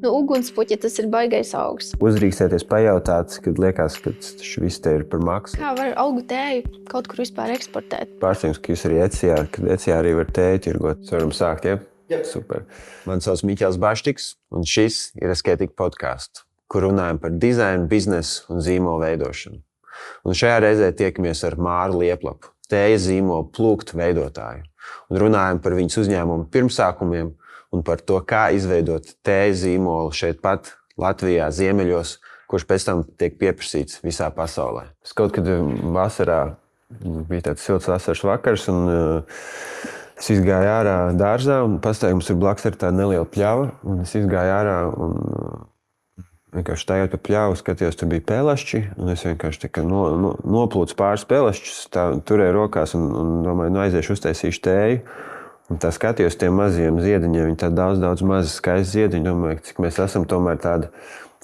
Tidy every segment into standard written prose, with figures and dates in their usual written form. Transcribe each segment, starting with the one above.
Nu, ugunspuķi tas ir baigais augs. Uzdrīkstēties pajautāt, kad liekas, ka tas viss te ir par maksu. Kā var augu tēju kaut kur vispār eksportēt? Pārsteigums, ka jūs arī Etsijā, kad Etsijā arī var tēju tirgot. Varam sākt, ja? Super. Man sauc Miķels Baštiks, un šis ir Asketika podcasts, kur runājam par dizainu, biznesu un zīmolu veidošanu. Un šajā reizē tiekamies ar Māru Lieplapu, tējas zīmolu plūktu veidotāju, un runājam par viņas uzņēmumu pirmsākumiem un par to, kā izveidot tējas zīmolu šeit pat Latvijā, ziemeļos, kurš pēc tam tiek pieprasīts visā pasaulē. Es kaut kad vasarā, bija tāds silts vasaras vakars, un es izgāju ārā dārzā, un pastāv mums ir blakus ar tāda neliela pļava, un es izgāju ārā un vienkārši staigājot pa pļavu, skatījos, tur bija pēlašķi, un es vienkārši tā kā noplūcu pāris pēlašķus, turēju rokās un domāju, aiziešu uztaisīšu tēju. Un tā skatījos tiem maziem ziediņiem, viņi tā daudz mazi skaisti ziediņi, domāju, cik mēs esam tomēr tāda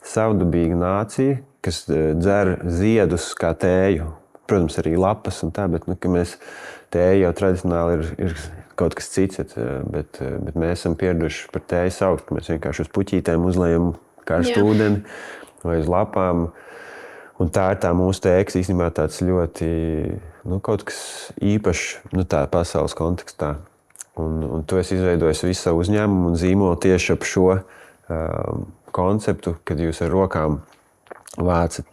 savdabīga nācija, kas dzer ziedus kā tēju. Protams, arī lapas un tā, bet ka mēs tēju jau tradicionāli ir kaut kas cits, bet mēs esam pieraduši par tēju saukt, ka mēs vienkārši uz puķītēm uzlējam karstu ūdeni vai uz lapām. Un tā ir tā mūsu tējas īstenībā tāds ļoti, kaut kas īpašs, tā pasaules kontekstā. Un tu esi izveidojis visu savu uzņēmumu un zīmolu tieši ap šo konceptu, kad jūs ar rokām vācat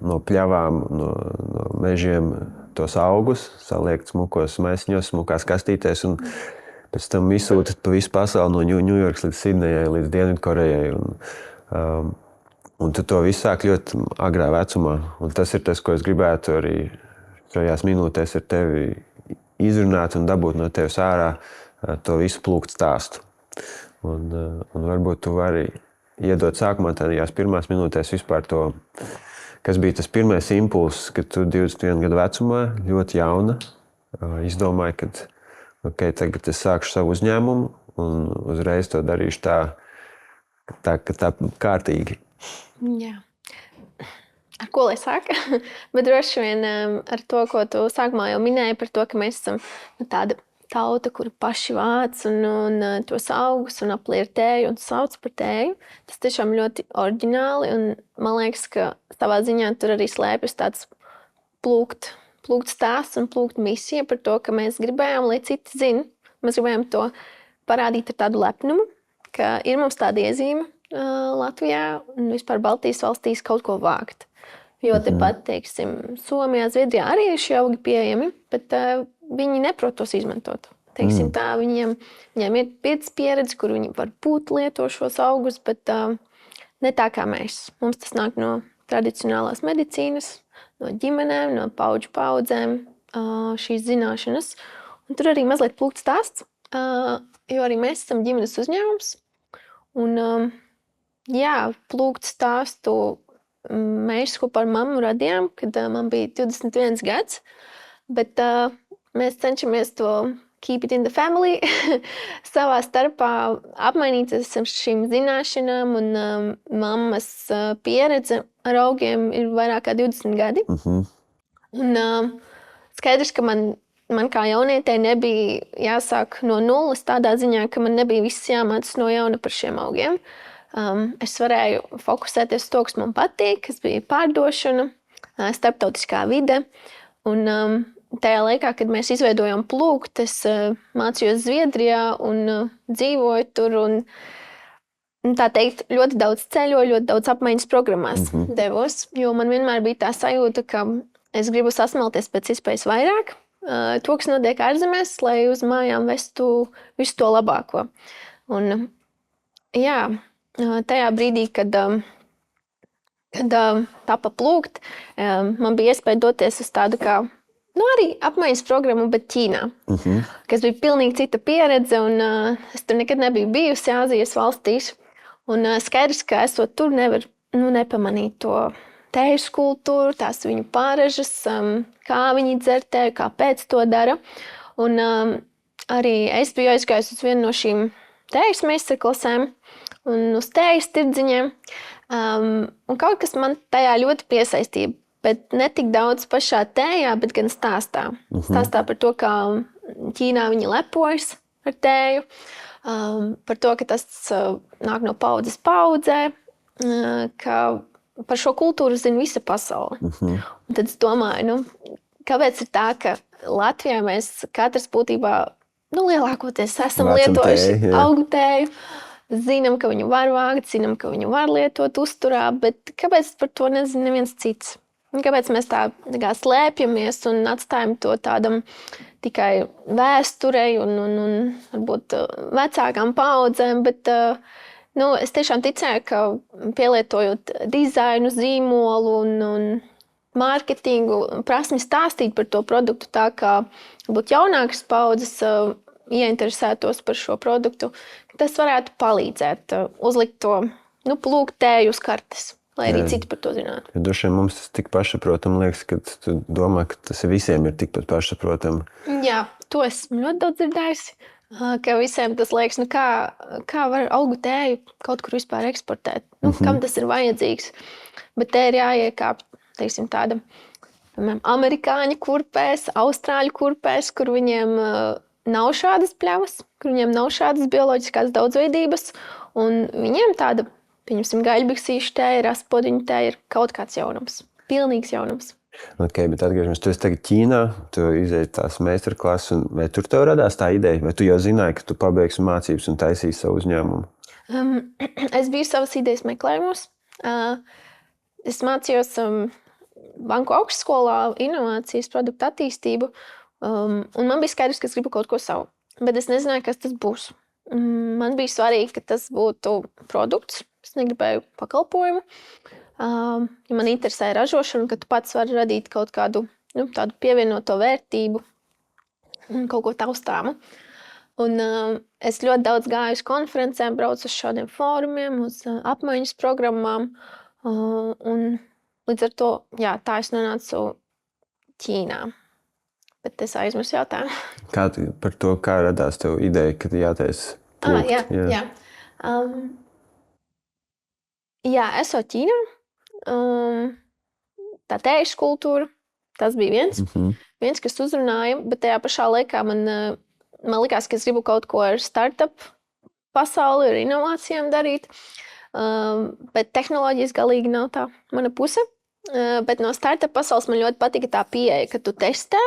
no pļavām, no mežiem tos augus, saliekat smukos maisiņos, smukās kastītēs un pēc tam izsūtat pa visu pasauli no Ņujorkas līdz Sidnejai, līdz Dienvidkorejai. Un tu to visu sāk ļoti agrā vecumā. Un tas ir tas, ko es gribētu arī šajās minūtēs ar tevi izrunāt un dabūt no tevis ārā to visu plūktu stāstu. Un varbūt tu vari iedot sākumā tādajās pirmās minūtēs vispār to, kas bija tas pirmais impulss, kad tu 21 gadu vecumā, ļoti jauna, izdomāji, ka tagad es sākšu savu uzņēmumu un uzreiz to darīšu tā kārtīgi. Jā. Ar ko lai saka? Bet droši vien ar to, ko tu sākumā jau minēji par to, ka mēs esam tāda tauta, kur paši vāc un tos augus un aplier tēju un sauc par tēju. Tas tiešām ļoti oriģināli un man liekas, ka savā ziņā tur arī slēpjas tāds plūkt stāsts un plūkt misija par to, ka mēs gribējām, lai citi zina. Mēs gribējām to parādīt ar tādu lepnumu, ka ir mums tāda iezīme Latvijā un vispār Baltijas valstīs kaut ko vākt. Jo tepat, teiksim, Somijā, Zviedrijā arī ir šie augi pieejami, bet viņi neprot tos izmantot. Teiksim tā, viņiem ir pieredze, kur viņi varbūt lieto šos augus, bet ne tā kā mēs. Mums tas nāk no tradicionālās medicīnas, no ģimenēm, no paudžu paudzēm, šīs zināšanas. Un tur arī mazliet plūkt stāsts, jo arī mēs esam ģimenes uzņēmums. Un plūkt stāstu mēs kopā ar mammu radījām, kad man bija 21 gads, bet mēs cenšamies to keep it in the family, savā starpā apmainīties ar šīm zināšanām, un mammas pieredze ar augiem ir vairāk kā 20 gadi. Un skaidrs, ka man kā jaunietei nebija jāsāk no nulles tādā ziņā, ka man nebija viss jāmācas no jauna par šiem augiem. Es varēju fokusēties uz to, kas man patīk, kas bija pārdošana, starptautiskā vide. Un tajā laikā, kad mēs izveidojām plūktu, es mācījos Zviedrijā un dzīvoju tur. Un tā teikt, ļoti daudz ceļoju, ļoti daudz apmaiņas programmās devos. Jo man vienmēr bija tā sajūta, ka es gribu sasmelties pēc iespējas vairāk. To, kas notiek ārzemēs, lai uz mājām vestu visu to labāko. Un tajā brīdī, kad tapa plūkt, man bija iespēja doties uz tādu kā, arī apmaiņas programmu, bet Ķīnā, kas bija pilnīgi cita pieredze, un es tur nekad nebiju bijusi Āzijas valstīs. Un skaidrs, ka esot tur nevar nepamanīt to tējas kultūru, tās viņu pārežas, kā viņi dzer tēju, kāpēc to dara. Un arī es biju aizgājusi uz vienu no šīm tējas meistarklasēm un uz tējas tirdziņiem. Un kaut kas man tajā ļoti piesaistīja, bet ne tik daudz pašā tējā, bet gan stāstā. Stāstā par to, kā Ķīnā viņi lepojas ar tēju, par to, ka tas nāk no paudzes paudzē, ka par šo kultūru zina visa pasaule. Un tad es domāju, kāpēc ir tā, ka Latvijā mēs katrs būtībā lielākoties esam lietojuši augu tēju, zinām, ka viņu var vākt, zinām, ka viņu var lietot uzturā, bet kāpēc par to nezina neviens cits? Kāpēc mēs tā kā slēpjamies un atstājam to tādam tikai vēsturei un varbūt vecākām paudzēm, bet es tiešām ticēju, ka pielietojot dizainu, zīmolu un mārketingu, prasmi stāstīt par to produktu tā, kā būtu jaunākas paudzes ieinteresētos par šo produktu, tas varētu palīdzēt uzlikt to plūkt tēju uz kartes, lai arī citi par to zinātu. Ja droši vien mums tas tik pašsaprotam liekas, ka tu domā, ka tas visiem ir tikpat pašsaprotam. Jā, to esmu ļoti daudz dzirdējusi, ka visiem tas liekas, kā var augu tēju kaut kur vispār eksportēt, kam tas ir vajadzīgs. Bet te ir jāiekāp, teiksim, tāda, piemēram, amerikāņu kurpēs, austrāļu kurpēs, kur viņiem nav šādas pļavas, kur viņiem nav šādas bioloģiskās daudzveidības, un viņiem tāda, pieņemsim, gaļbiksīšu tēja, raspodiņu tēja ir kaut kāds jaunums, pilnīgs jaunums. Ok, bet atgriežamies, tu esi tagad Ķīnā, tu izēji tās meistarklases, vai tur tev radās tā ideja, vai tu jau zināji, ka tu pabeigsi mācības un taisīsi savu uzņēmumu? Es biju savas idejas meklējumos. Es mācījos banku augstskolā inovācijas produktu attīstību, un man bija skaidrs, ka es gribu kaut ko savu, bet es nezināju, kas tas būs. Man bija svarīgi, ka tas būtu produkts, es negribēju pakalpojumu. Ja man interesē ražošana, ka tu pats vari radīt kaut kādu tādu pievienoto vērtību un kaut ko taustāmu. Un es ļoti daudz gāju uz konferencēm, braucu uz šādiem fórumiem, uz apmaiņas programmām, un līdz ar to, tā es nonācu Ķīnā. Bet es aizmirsu jautājumu. Kā radās tev ideja, ka jātaisa plūkt? Jā, esot Ķīnā, tā tējas kultūra, tas bija viens, kas uzrunāja, bet tajā pašā laikā man likās, ka es gribu kaut ko ar startup pasauli, ar inovācijām darīt, bet tehnoloģijas galīgi nav tā mana puse. Bet no startup pasaules man ļoti patika tā pieeja, ka tu testē,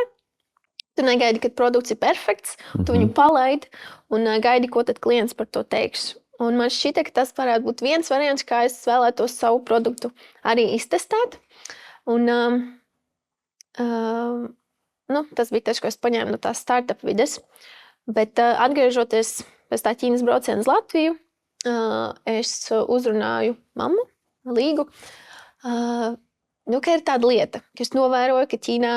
tu negaidi, kad produkts ir perfekts, tu viņu palaidi un gaidi, ko tad klients par to teiks. Un man šķita, ka tas varētu būt viens variants, kā es vēlētos savu produktu arī iztestēt. Un tas bija tas, ko es paņēmu no tās startup vides. Bet atgriežoties pēc tā Ķīnas brauciena uz Latviju, es uzrunāju mammu, Līgu, ka ir tāda lieta, ka es novēroju, ka Ķīnā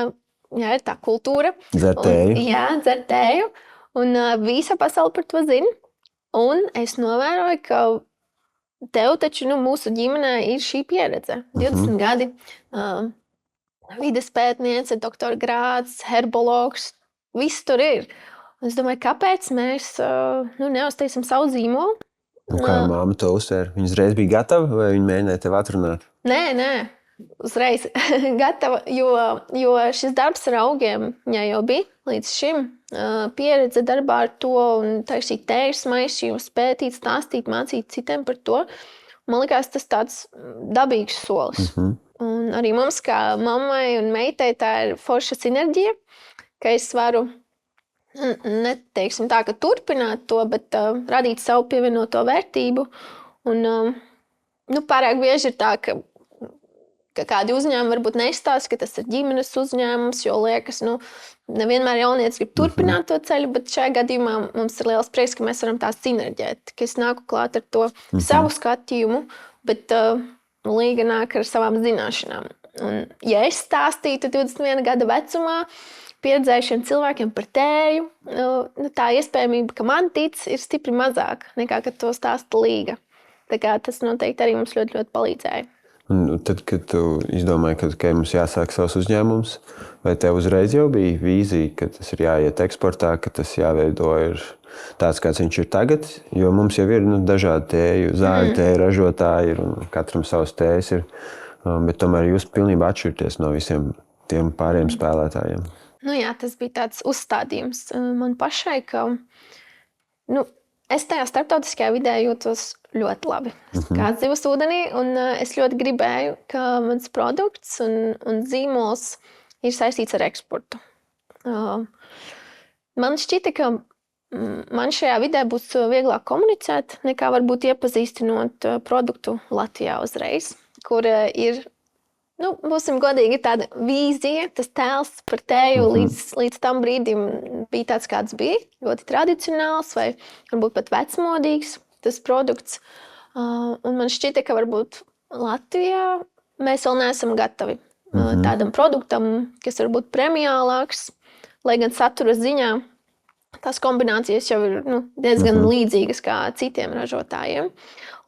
ir tā kultūra. Dzer tēju. Dzer tēju. Un visa pasaule par to zina. Un es novēroju, ka tev taču mūsu ģimenē ir šī pieredze. 20 gadi. Vides pētniece, doktora grāds, herbologs. Viss tur ir. Un es domāju, kāpēc mēs neuztaisam savu zīmolu? Un kā māma to uztvēra? Viņa uzreiz bija gatava vai viņa mēģināja tev atrunāt? Nē. Uzreiz gatava, jo šis darbs ar augiem viņai jau bija līdz šim. Pieredze darbā ar to un taisīt tējas maisījumus, pētīt, stāstīt, mācīt citiem par to. Man likās tas tāds dabīgs solis. Un arī mums kā mammai un meitai tā ir forša sinerģija, ka es varu neteiksim tā, ka turpināt to, bet radīt savu pievienoto vērtību. Un pārāk bieži ir tā, ka kādi uzņēmumi varbūt neizstāsta, ka tas ir ģimenes uzņēmums, jo liekas, nevienmēr jaunietis grib turpināt to ceļu, bet šajā gadījumā mums ir liels prieks, ka mēs varam tā sinerģēt, ka es nāku klāt ar to savu skatījumu, bet Līga nāk ar savām zināšanām. Un, ja es stāstītu 21 gada vecumā pieredzējušiem cilvēkiem par tēju, tā iespējamība, ka man tic, ir stipri mazāka nekā, kad to stāsta Līga. Tā kā tas noteikti arī mums ļoti, ļoti palīdzēja. Un tad, kad tu izdomāji, ka mums jāsāk savs uzņēmums, vai tev uzreiz jau bija vīzija, ka tas ir jāiet eksportā, ka tas jāveido ir tāds, kāds viņš ir tagad? Jo mums jau ir dažādi tēju, zāļu tēju ražotāji ir, un katram savs tējas ir. Bet tomēr jūs pilnībā atšķirties no visiem tiem pārējiem spēlētājiem. Jā, tas bija tāds uzstādījums man pašai, ka es tajā starptautiskajā vidē jūtos ļoti labi. Kā zivs ūdenī, un es ļoti gribēju, ka mans produkts un zīmols ir saistīts ar eksportu. Man šķita, ka man šajā vidē būs vieglāk komunicēt, nekā varbūt iepazīstinot produktu Latvijā uzreiz, kur ir, būsim godīgi, tāda vīzija, tas tēls par teju līdz tam brīdim bija tāds, kāds bija, ļoti tradicionāls vai varbūt pat vecmodīgs tas produkts. Un man šķita, ka varbūt Latvijā mēs vēl neesam gatavi tādam produktam, kas varbūt premiālāks, lai gan satura ziņā tās kombinācijas jau ir diezgan līdzīgas kā citiem ražotājiem.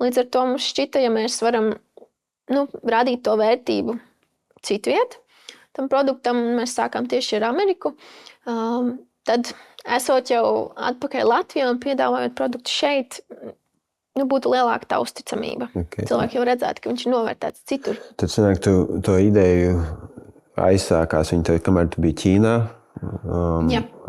Līdz ar to mums šķita, ja mēs varam rādīt to vērtību citviet tam produktam, mēs sākām tieši ar Ameriku, tad esot jau atpakaļ Latvijā un piedāvājot produktu šeit, būtu lielāka tā uzticamība. Okay. Cilvēki jau redzētu, ka viņš ir novērtēts citur. Tad sanāk, tu to ideju aizsākās, kamēr tu biji Ķīnā,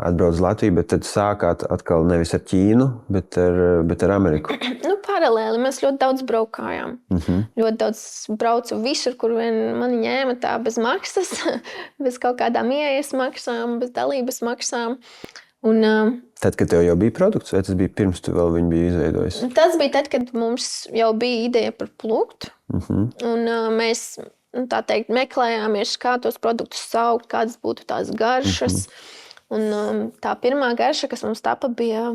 atbrauc uz Latviju, bet tad sākāt atkal nevis ar Ķīnu, bet ar Ameriku. Paralēli mēs ļoti daudz braukājām. Ļoti daudz braucu visur, kur vien mani ņēma tā bez maksas, bez kaut kādām ieejas maksām, bez dalības maksām. Un, tad, kad tev jau bija produkts, vai tas bija pirms tu vēl viņu biji izveidojis? Tas bija tad, kad mums jau bija ideja par plūktu. Un mēs, tā teikt, meklējāmies, kā tos produktus saukt, kādas būtu tās garšas. Un tā pirmā garša, kas mums tapa, bija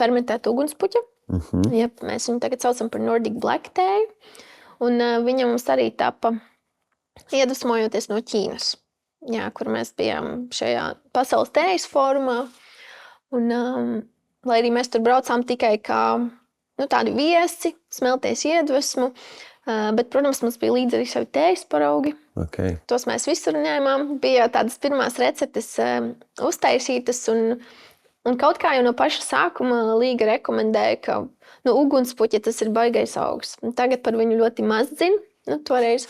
fermentēta ugunspuķa. Mēs viņu tagad saucam par Nordic Black Tea. Un viņa mums arī tapa iedvesmojoties no Ķīnas. Kur mēs bijām šajā pasaules tējas fórumā. Un, lai arī mēs tur braucām tikai kā tādi viesi, smelties iedvesmu, bet, protams, mums bija līdzi arī savi tējas paraugi. Okay. Tos mēs visur ņēmām. Bija tādas pirmās receptes uztaisītas, un kaut kā jau no paša sākuma Līga rekomendēja, ka ugunspuķi tas ir baigais augs. Tagad par viņu ļoti maz zina, toreiz.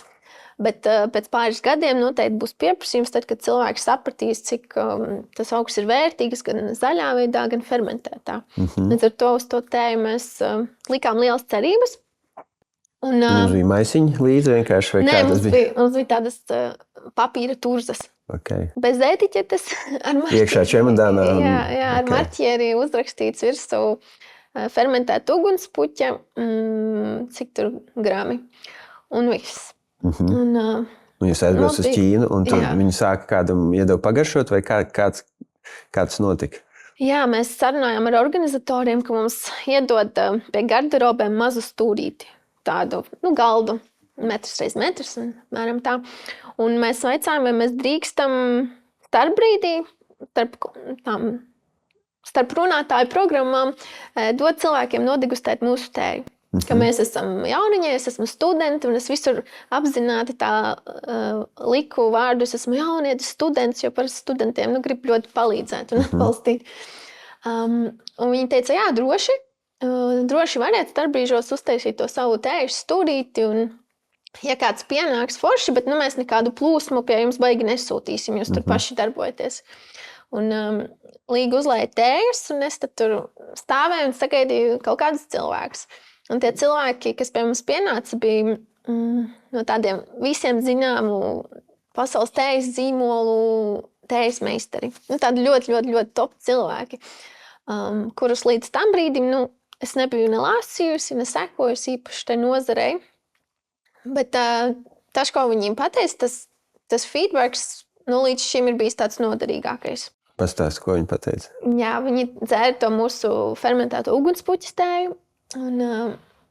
Bet pēc pāris gadiem noteikti būs pieprasījums, tad, kad cilvēki sapratīs, cik tas augs ir vērtīgs gan zaļā veidā, gan fermentētā. Līdz ar to uz to tēju mēs likām lielas cerības. Un, mums bija maisiņi līdzi vienkārši? Vai nē, mums bija tādas papīra turzas. Okay. Bez etiķetes. Iekšā čemodānā. Jā, ar marķieri uzrakstīts virsū fermentēta ugunspuķa, cik tur grami. Un viss. Un jūs aizbrauc uz Ķīnu, un viņi sāka kādam iedevu pagaršot, vai kāds notika? Jā, mēs sarunājām ar organizatoriem, ka mums iedod pie garderobēm mazu stūrīti. Tādu galdu, metrs reiz metrs, un mēram tā. Un mēs vaicājām, vai mēs drīkstam starpbrīdī, starp runātāju programmām, dot cilvēkiem nodegustēt mūsu tēju. Ka mēs esam jauniņi, es esmu studenti, un es visur apzināti tā liku vārdu, es esmu jaunietis students, jo par studentiem grib ļoti palīdzēt un atbalstīt. Un viņi teica, jā, droši variet starpbrīžos uztaisīt to savu tēju stūrīti, un ja kāds pienāks forši, bet mēs nekādu plūsmu pie jums baigi nesūtīsim, jūs tur paši darbojaties. Un Līga uzlēja tējas, un es tad tur stāvēju un sagaidīju kaut kādus cilvēkus. Un tie cilvēki, kas pie mums pienāca, bija no tādiem visiem zināmu pasaules tējas zīmolu tējas meistari. Tādi ļoti, ļoti, ļoti top cilvēki, kurus līdz tam brīdim es nebiju ne lasījusi, ne sekojusi īpaši tai nozarei. Bet tas, ko viņiem pateica, tas feedbacks līdz šim ir bijis tāds noderīgākais. Pastāsti, ko viņi pateica? Jā, viņi dzēra to mūsu fermentēto ugunspuķa tēju. Un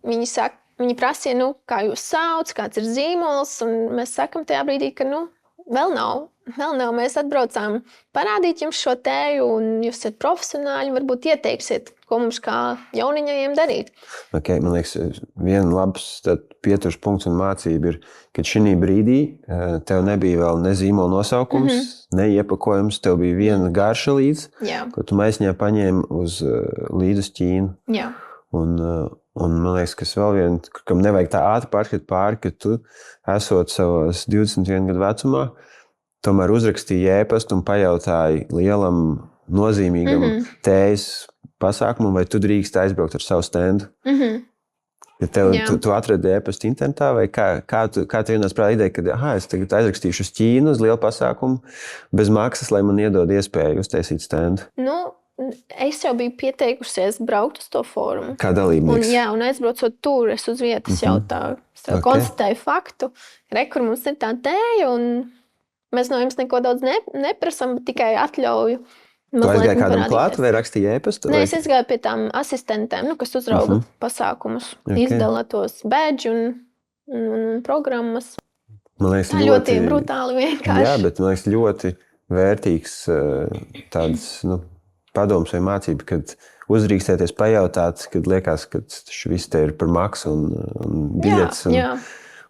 viņi prasīja, kā jūs sauc, kāds ir zīmols, un mēs sakam tajā brīdī, ka vēl nav. Mēs atbraucām parādīt jums šo tēju, un jūs esat profesionāļi, varbūt ieteiksiet, ko mums kā jauniņajiem darīt. Okay, man liekas, viena labs pieturas punkts un mācība ir, ka šī brīdī tev nebija vēl ne zīmola nosaukums, ne iepakojums, tev bija viena garša līdz, ko tu maisiņā paņēmi līdz uz Ķīnu. Jā. Un man liekas, kas vēl viena, kam nevajag tā ātri pārskatīt pāri, ka tu esot savos 21 gadu vecumā, tomēr uzrakstīji ēpastu un pajautāji lielam nozīmīgam tējas pasākumam, vai tu drīkst aizbraukt ar savu standu? Ja tu atradi e-pastu internetā, vai kā tu ienāc prātā ideja, ka es tagad aizrakstīšu uz Ķīnu uz lielu pasākumu bez maksas, lai man iedod iespēju uztaisīt standu? Es jau biju pieteikusies braukt uz to fórumu. Kā dalībnieks? Un aizbraucot tur, es uz vietas jautāju. Es konstatēju faktu, kur mums ir tā tēja, un mēs no jums neko daudz neprasam, bet tikai atļauju. Tu aizgāji kādam klāt vai rakstīji e-pastu? Nē, es aizgāju pie tām asistentēm, kas uzrauga pasākumus, izdala tos badge un programmas. Man liekas, tā ļoti brutāli vienkārši. Jā, bet man liekas ļoti vērtīgs tāds, padoms vai mācība, kad uzdrīkstēties pajautāt, kad liekas, ka viss te ir par maksu un biļets.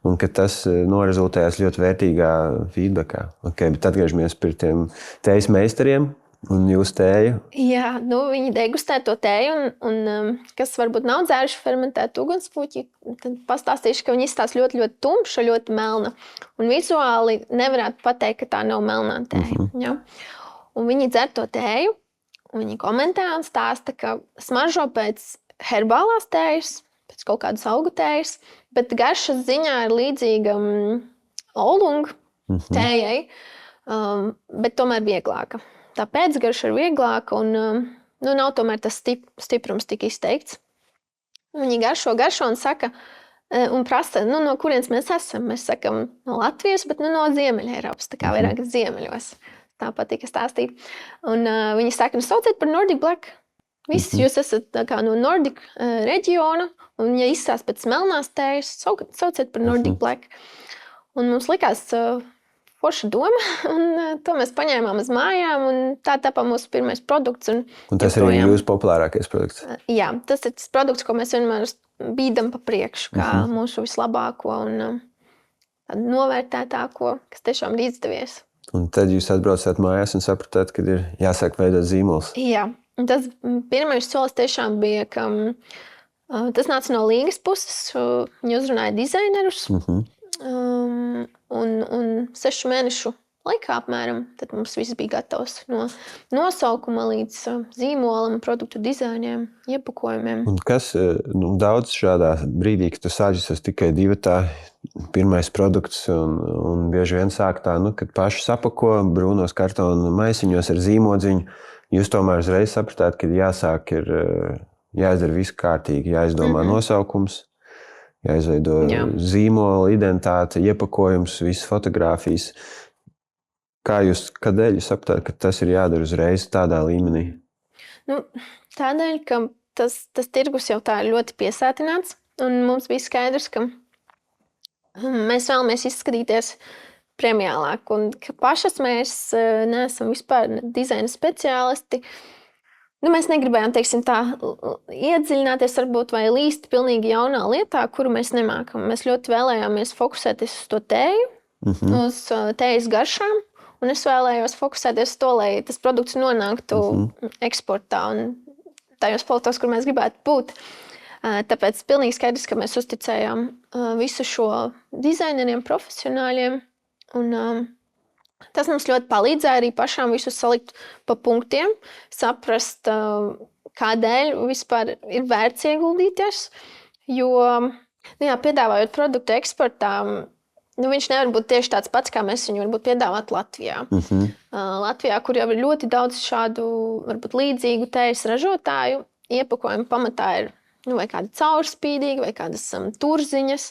Un ka tas norezultējās ļoti vērtīgā feedbackā. Bet atgriežamies pie tiem tējas meistariem. Un jūs tēju? Jā, viņi degustē to tēju, un kas varbūt nav dzēruši fermentētu ugunspuķi, tad pastāstīšu, ka viņi izstāsta ļoti, ļoti tumša, ļoti melna. Un vizuāli nevarētu pateikt, ka tā nav melnā tēja. Ja? Un viņi dzer to tēju, un viņi komentē un stāsta, ka smaržo pēc herbālās tējas, pēc kaut kādas augu tējas, bet garšas ziņā ir līdzīga olunga tējai, bet tomēr vieglāka. Tā pēcgarša ir vieglāka un nav tomēr tas stiprums tik izteikts. Viņi garšo un saka, un prasa, no kurienes mēs esam. Mēs sakam no Latvijas, bet no Ziemeļeiropas, tā kā vairāk ziemeļos. Tā patika stāstīt. Un viņi saka, sauciet par Nordic Black. Visi jūs esat tā kā no Nordic reģiona, un ja izsās pēc melnās tējas, sauciet par Nordic Black. Un mums likās forša doma, un to mēs paņēmām uz mājām, un tā tapa mūsu pirmais produkts. Un tas ir jūsu populārākais produkts? Jā, tas ir tas produkts, ko mēs vienmēr bīdam pa priekšu, kā mūsu vislabāko un novērtētāko, kas tiešām ir izdevies. Un tad jūs atbraucāt mājās un sapratāt, ka ir jāsāk veidot zīmols? Jā, un tas pirmais solis tiešām bija, ka tas nāca no Līgas puses, viņi uzrunāja dizainerus, un 6 mēnešu laikā apmēram, tad mums viss bija gatavs no nosaukuma līdz zīmolam, produktu dizainiem, iepakojumiem. Un kas daudz šādā brīdī, kad tu sāģies tikai divatā, pirmais produkts un bieži vien sāk tā, kad paši sapako brūnos kartonu maisiņos ar zīmodziņu, jūs tomēr uzreiz sapratāt, ka jāsāk ir jāizdara visu kārtīgi, jāizdomā nosaukums, jāizveido zīmola, identitāte, iepakojums, visas fotogrāfijas. Kādēļ jūs sapratāt, ka tas ir jādara uzreiz tādā līmenī? Tādēļ, ka tas tirgus jau tā ir ļoti piesātināts, un mums bija skaidrs, ka mēs vēlamies izskatīties premiālāk, un ka pašas mēs neesam vispār dizaina speciālisti. Mēs negribējām, teiksim tā, iedziļināties varbūt vai līst pilnīgi jaunā lietā, kuru mēs nemākam. Mēs ļoti vēlējāmies fokusēties uz to tēju, uz tējas garšām, un es vēlējos fokusēties uz to, lai tas produkts nonāktu eksportā un tajos politikos, kur mēs gribētu būt. Tāpēc pilnīgi skaidrs, ka mēs uzticējām visu šo dizaineriem, profesionāļiem, un tas mums ļoti palīdzēja arī pašām visu salikt pa punktiem, saprast, kādēļ vispār ir vērts ieguldīties, jo, piedāvājot produktu eksportā, viņš nevar būt tieši tāds pats, kā mēs viņu varbūt piedāvāt Latvijā. Latvijā, kur jau ir ļoti daudz šādu, varbūt līdzīgu tējas ražotāju, iepakojumu pamatā ir vai kāda caurspīdīga, vai kādas turziņas.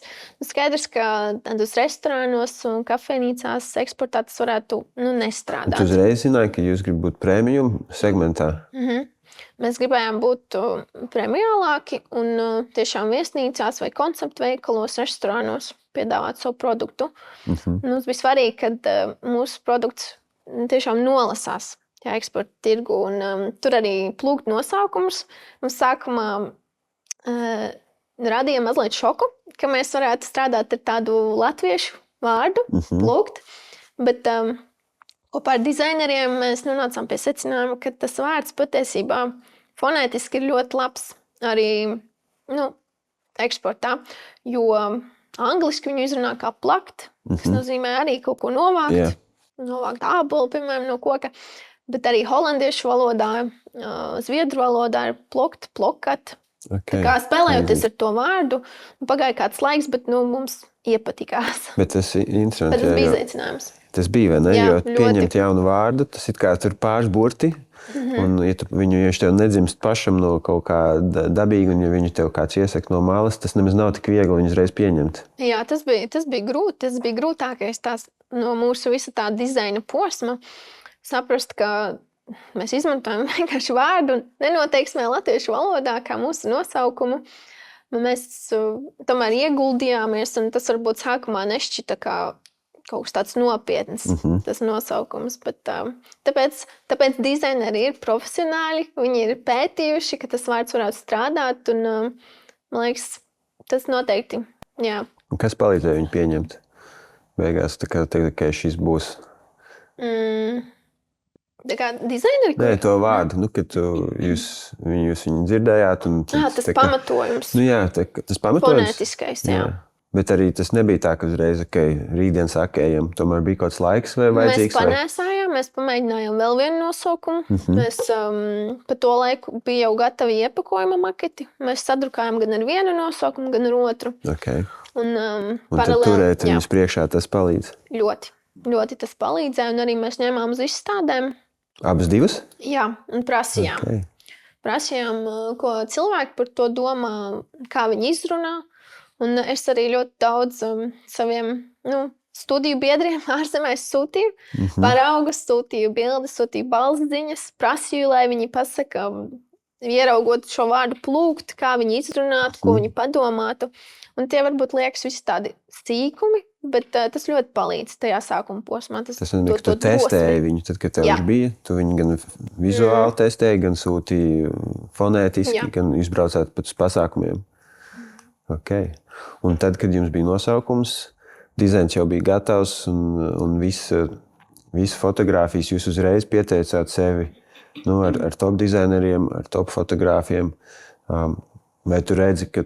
Skaidrs, ka tādos restorānos un kafejnīcās eksportā tas varētu nestrādāt. Tu uzreiz zināji, ka jūs gribat būt premium segmentā? Mēs gribējām būt premiālāki un tiešām viesnīcās vai konceptveikalos, restorānos piedāvāt savu produktu. Mums bija svarīgi, ka mūsu produkts tiešām nolasās eksporta tirgu, un tur arī plūkt nosaukumus. Mums sākumā radīja mazliet šoku, ka mēs varētu strādāt ar tādu latviešu vārdu, plūkt, bet kopā ar dizaineriem mēs nonācām pie secinājuma, ka tas vārds patiesībā fonētiski ir ļoti labs arī eksportā, jo angliski viņu izrunā kā plakt, kas nozīmē arī kaut ko novākt, novākt ābolu, piemēram, no koka. Bet arī holandiešu valodā, zviedru valodā ir plokat. Tā kā spēlējoties ar to vārdu, pagāja kāds laiks, bet mums iepatikās. Bet tas ir interesanti. Bet tas bija izaicinājums. Tas bija, vai ne? Jā, jo pieņemt jaunu vārdu, tas ir kā tur pāris burti. Un, ja viņš tev nedzimst pašam no kaut kā dabīga, un ja viņš tev kāds iesaka no malas, tas nemaz nav tik viegli viņu uzreiz pieņemt. Jā, tas bija grūti. Tas bija grūtākais no mūsu visa tā dizaina posma. Saprast, ka mēs izmantojam vienkārši vārdu nenoteiksmē latviešu valodā kā mūsu nosaukumu. Mēs tomēr ieguldījāmies, un tas varbūt sākumā nešķita kā kaut kas tāds nopietns, tas nosaukums. Bet, tāpēc dizaineri ir profesionāļi, viņi ir pētījuši, ka tas vārds varētu strādāt, un man liekas, tas noteikti, jā. Un kas palīdzēja viņu pieņemt? Beigās, tā kā teikt, ka šis būs... Tā kā dizaineri? Nē, to vārdu, kad jūs viņu dzirdējāt. Un, tas pamatojums. Jā, tas pamatojums. Fonētiskais, jā. Bet arī tas nebija tā, ka uzreiz, rītdien sakējam, tomēr bija kaut kāds laiks vai vajadzīgs? Mēs panēsājām, mēs pamēģinājām vēl vienu nosaukumu. Mēs pa to laiku bija jau gatavi iepakojuma maketi. Mēs sadrukājām gan ar vienu nosaukumu, gan ar otru. Okay. Un tad turēt viņus priekšā tas palīdz? Ļoti tas palīdzēja, un arī mēs ņēmām uz izstādēm. Abas divas? Jā, un prasījām. Okay. Prasījām, ko cilvēki par to domā, kā viņi izrunā. Un es arī ļoti daudz saviem studiju biedriem ārzemēs sūtīju. Paraugus, sūtīju bildes, sūtīju balsziņas. Prasīju, lai viņi pasaka, ieraugot šo vārdu plūkt, kā viņi izrunātu, ko viņi padomātu. Un tie varbūt liekas visi tādi sīkumi, bet tas ļoti palīdz tajā sākuma posmā. Tas nozīmē, ka tu testēji viņu, tad, kad tev viņš bija. Tu viņu gan vizuāli testēji, gan sūtīji fonētiski, gan izbraucāt pēc pasākumiem. Okay. Un tad, kad jums bija nosaukums, dizains jau bija gatavs un visu fotogrāfijas jūs uzreiz pieteicāt sevi ar top dizaineriem, ar top fotogrāfiem. Vai tu redzi, ka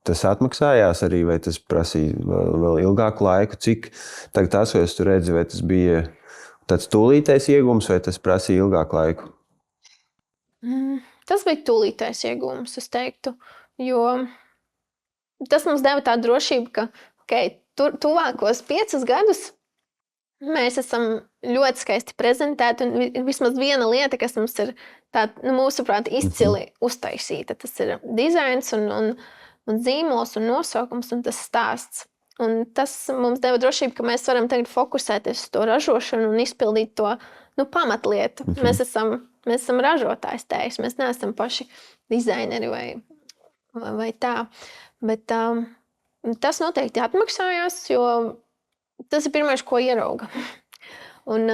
tas atmaksājās arī, vai tas prasīja vēl ilgāku laiku? Cik tagad atceros, tu redzi, vai tas bija tāds tūlītais iegums, vai tas prasīja ilgāku laiku? Tas bija tūlītais iegums, es teiktu, jo tas mums deva tādu drošību, ka tuvākos 5 gadus mēs esam ļoti skaisti prezentēti, un vismaz viena lieta, kas mums ir mūsuprāt izcili uztaisīta. Tas ir dizains un zīmols un nosaukums un tas stāsts. Un tas mums deva drošību, ka mēs varam tagad fokusēties uz to ražošanu un izpildīt to pamatlietu. Mēs esam ražotājs tējas, mēs neesam paši dizaineri vai tā. Bet tas noteikti atmaksājās, jo tas ir pirmais, ko ierauga. Un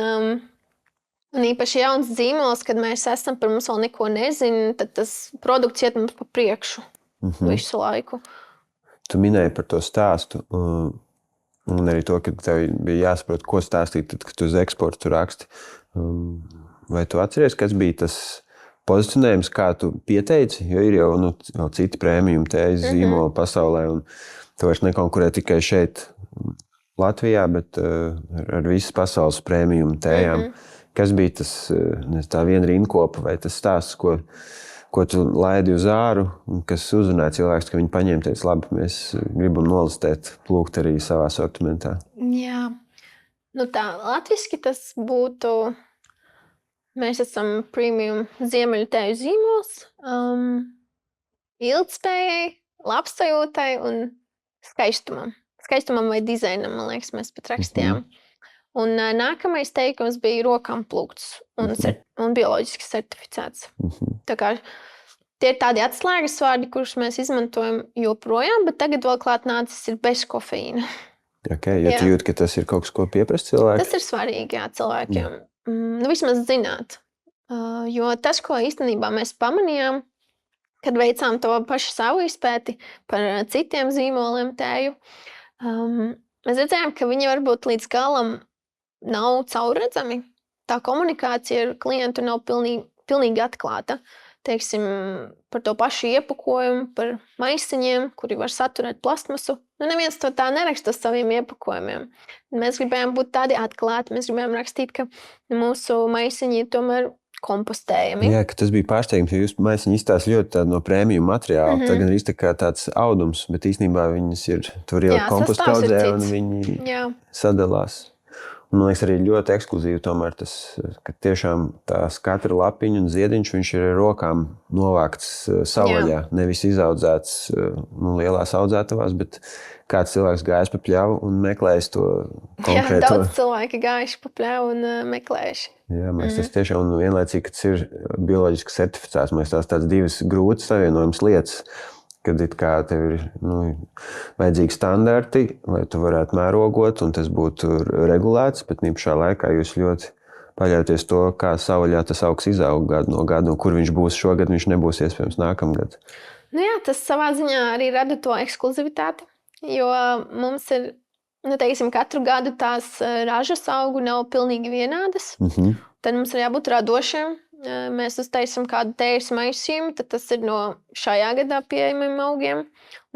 īpaši jauns zīmols, kad mēs esam, par mums vēl neko nezinu, tad tas produkts iet mums pa priekšu visu laiku. Tu minēji par to stāstu, un arī to, ka tev bija jāsaprot, ko stāstīt, tad, kad tu uz eksportu raksti. Vai tu atceries, kas bija tas pozicionējums, kā tu pieteici, jo ir jau vēl citi prēmijumi tējas zīmoli pasaulē, un tu vairs nekonkurē tikai šeit Latvijā, bet ar visas pasaules prēmijumu tējām. Kas bija tā viena rindkopa vai tas stāsts, ko tu laidi uz āru, un kas uzrunāja cilvēks, ka viņi paņēma teica, labi, mēs gribam nolistēt plūkt arī savā sortimentā? Jā. Tā latviski tas būtu... Mēs esam premium ziemeļu tēju zīmols, ilgtspējai, labsajūtai un skaistumam. Skaistumam vai dizainam, man liekas, mēs pat rakstījām. Un nākamais teikums bija rokām plūkts un bioloģiski certificēts. Tā kā tie ir tādi atslēgas vārdi, kurus mēs izmantojam joprojām, bet tagad vēl klāt nācis ir bez kofeīna. Okay, ja tu jūti, ka tas ir kaut kas, ko pieprast cilvēki? Tas ir svarīgi, jā, cilvēkiem. Vismaz zināt. Jo tas, ko īstenībā mēs pamanījām, kad veicām to pašu savu izpēti par citiem zīmoliem tēju, mēs redzējām, ka viņi varbūt līdz galam nav caurredzami. Tā komunikācija ar klientu nav pilnīgi atklāta. teiksim, par to pašu iepakojumu, par maisiņiem, kuri var saturēt plastmasu. Neviens to tā neraksta uz saviem iepakojumiem. Mēs gribējām būt tādi atklāti, mēs gribējām rakstīt, ka mūsu maisiņi ir tomēr kompostējami. Jā, ka tas bija pārsteigums, jo jūs maisiņi izstāst ļoti no prēmiju materiāla. Tā gan arī tā kā tāds audums, bet īstenībā viņas ir tur ielikt kompostu kaudzē un viņi sadalās. Un, man liekas, arī ļoti ekskluzīvi tomēr tas, ka tiešām tās katra lapiņa un ziediņš, viņš ir rokām novākts savvaļā, nevis izaudzēts lielās audzētavās, bet kāds cilvēks gājis pa pļavu un meklējis to konkrēto. Jā, daudz cilvēki gājuši pa pļavu un meklējuši. Jā, man liekas, tas tiešām vienlaicīgi, ka tas ir bioloģiski certificēts. Man liekas, tās divas grūti savienojums lietas, kad it kā tev ir vajadzīgi standarti, lai tu varētu mērogot un tas būtu regulēts, bet pašā laikā jūs ļoti paļauties to, kā savvaļā tas augs izaug gadu no gada, un kur viņš būs šogad, viņš nebūs iespējams nākamgad. Jā, tas savā ziņā arī rada to ekskluzivitāti, jo mums ir, teiksim, katru gadu tās ražas augu nav pilnīgi vienādas. Tad mums ir jābūt radošiem. Mēs uztaisam kādu tējas maisījumu, tad tas ir no šajā gadā pieejamiem augiem.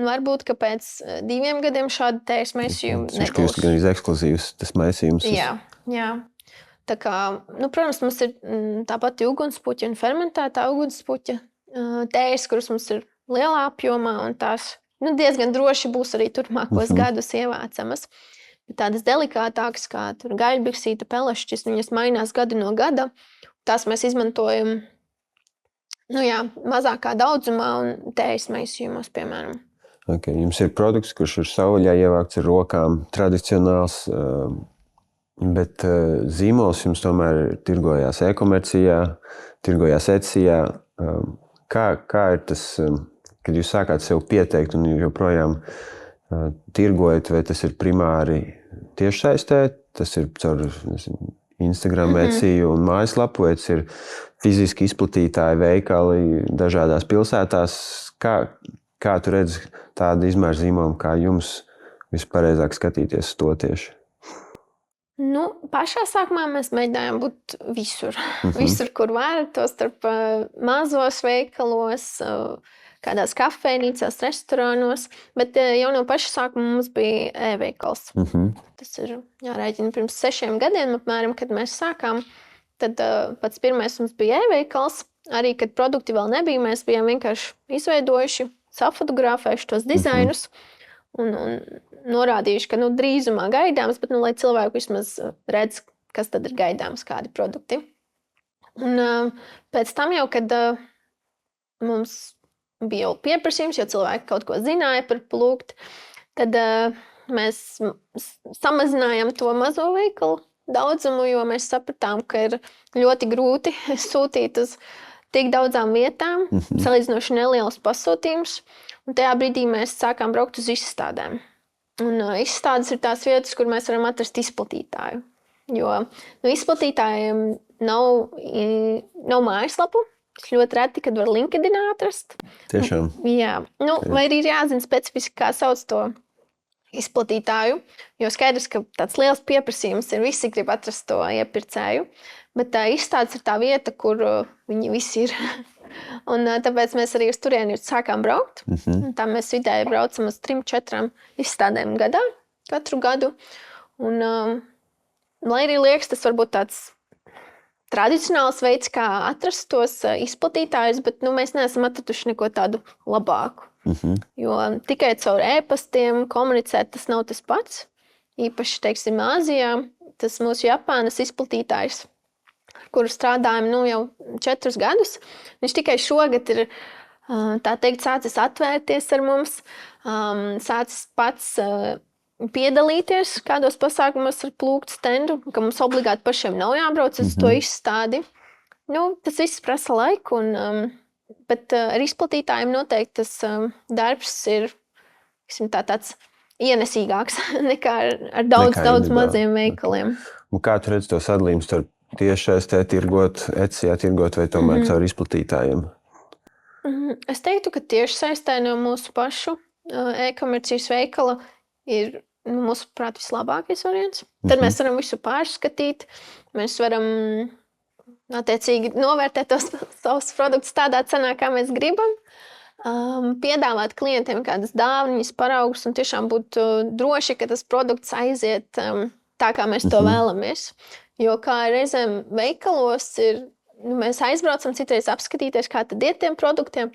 Un varbūt, ka pēc 2 gadiem šādu tējas maisījumu nebūs. Tas kļūst gan ekskluzīvs, tas maisījums. Jā. Tā kā, protams, mums ir tāpat ugunspuķa un fermentētā ugunspuķa tējas, kuras mums ir lielā apjomā un tās diezgan droši būs arī turpmākos gadus ievācamas. Tādas delikātākas, kā gaļbiksīta, pelešķis, viņas mainās gadu no gada. Tās mēs izmantojam mazākā daudzumā un tējas maisījumos, piemēram. Okay. Jums ir produkts, kurš ir savvaļā ievākts ar rokām, tradicionāls, bet zīmols jums tomēr tirgojās e-komercijā, tirgojās Etsijā. Kā ir tas, kad jūs sākāt sev pieteikt un joprojām tirgojat, vai tas ir primāri tiešsaistē, tas ir caur Instagram, Etsiju un mājaslapu, vai tas ir fiziski izplatītāji veikali dažādās pilsētās. Kā tu redzi tādu izmēru zīmolu, kā jums vispareizāk skatīties to tieši? Pašā sākumā mēs mēģinājām būt visur. Visur, kur var, to starp mazos veikalos, kādās kafejnīcās, restorānos, bet jau no paša sākuma mums bija e-veikals. Tas ir jārēķina pirms 6 gadiem, apmēram, kad mēs sākām. Tad pats pirmais mums bija e-veikals. Arī, kad produkti vēl nebija, mēs bijām vienkārši izveidojuši, safotografējuši tos dizainus un norādījuši, ka drīzumā gaidāms, bet lai cilvēki vismaz redz, kas tad ir gaidāms, kādi produkti. Un pēc tam jau, kad mums bija jau pieprasījums, jo cilvēki kaut ko zināja par plūkti, tad mēs samazinājām to mazo veikalu daudzumu, jo mēs sapratām, ka ir ļoti grūti sūtīt uz tik daudzām vietām, salīdzinoši neliels pasūtījums. Un tajā brīdī mēs sākām braukt uz izstādēm. Un izstādes ir tās vietas, kur mēs varam atrast izplatītāju. Jo izplatītājiem nav mājaslapu. Ļoti reti, kad var LinkedInā atrast. Tiešām? Jā. Vai arī ir jāzina specifiski, kā sauc to izplatītāju, jo skaidrs, ka tāds liels pieprasījums ir, visi grib atrast to iepircēju, bet izstādes ir tā vieta, kur viņi visi ir. Un tāpēc mēs arī uz turieni sākām braukt. Tā mēs vidēji braucam uz 3-4 izstādēm gadā, katru gadu. Un, lai arī liekas, tas varbūt tāds tradicionāls veids, kā atrast tos izplatītājus, bet mēs neesam atraduši neko tādu labāku. Jo tikai caur e-pastiem komunicēt tas nav tas pats. Īpaši, teiksim, Āzijā, tas mūsu Japānas izplatītājs, ar kuru strādājam jau 4 gadus. Viņš tikai šogad ir, tā teikt, sācis atvērties ar mums, sācis pats piedalīties kādos pasākumos ar plūktu stendu, ka mums obligāti pašiem nav jābrauc uz to izstādi. Tas viss prasa laiku, bet ar izplatītājiem noteikti tas darbs ir tāds ienesīgāks nekā ar daudz maziem veikaliem. Un kā tu redzi to sadalījumu starp tiešsaistē tirgot, Etsijā tirgot vai tomēr caur izplatītājiem? Es teiktu, ka tiešsaistē no mūsu pašu e-komercijas veikala ir mūsuprāt vislabākais variants. Tad mēs varam visu pārskatīt, mēs varam attiecīgi novērtēt tos savus produktus tādā cenā, kā mēs gribam. Piedāvāt klientiem kādas dāvanas, paraugus un tiešām būt droši, ka tas produkts aiziet tā, kā mēs to vēlamies. Jo kā reizēm veikalos ir, mēs aizbraucam citreiz apskatīties, kā tad iet tiem produktiem,